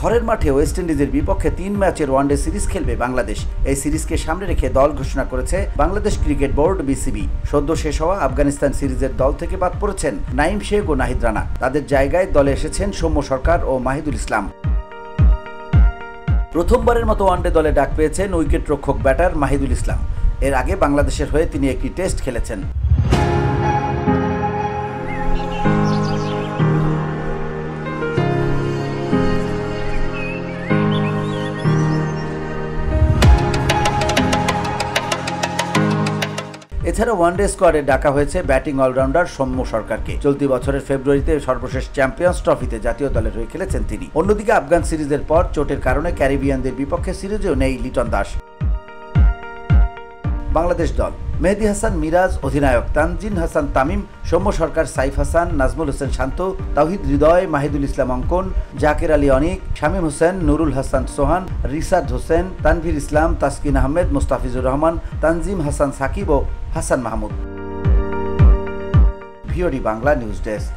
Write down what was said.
ঘরের মাঠে ওয়েস্ট ইন্ডিজের বিপক্ষে 3 ম্যাচের ওয়ানডে সিরিজ খেলবে বাংলাদেশ। এই সিরিজকে সামনে রেখে দল ঘোষণা করেছে বাংলাদেশ ক্রিকেট বোর্ড বিসিবি। সদ্য শেষ হওয়া আফগানিস্তান সিরিজের দল থেকে বাদ পড়েছেন নাঈম শেখ ও নাহিদ রানা। তাদের জায়গায় দলে এসেছেন সৌম্য সরকার ও মাহিদুল ইসলাম। প্রথমবারের মতো ওয়ানডে দলে ডাক পেয়েছেন উইকেট রক্ষক ব্যাটার মাহিদুল ইসলাম। এর আগে বাংলাদেশের হয়ে তিনি একটি টেস্ট খেলেছেন। এছাড়া ওয়ানডে স্কোয়াডে ডাকা হয়েছে ব্যাটিং অলরাউন্ডার সৌম্য সরকারকে। চলতি বছরের ফেব্রুয়ারিতে সর্বশেষ চ্যাম্পিয়ন্স ট্রফিতে জাতীয় দলের হয়ে খেলেছেন তিনি। অন্যদিকে আফগান সিরিজের পর চোটের কারণে ক্যারিবিয়ানদের বিপক্ষে সিরিজেও নেই লিটন দাস। বাংলাদেশ দল: মেহেদী হাসান মিরাজ অধিনায়ক, তানজিন হাসান তামিম, সৌম্য সরকার, সাইফ হাসান, নাজমুল হোসেন শান্ত, তাওহিদ হৃদয়, মাহিদুল ইসলাম অঙ্কন, জাকের আলী অনিক, শামীম হোসেন, নুরুল হাসান সোহান, রিসাদ হোসেন, তানভীর ইসলাম, তাসকিন আহমেদ, মোস্তাফিজুর রহমান, তানজিম হাসান সাকিব ও Hasan Mahmud. VOD Bangla news desk.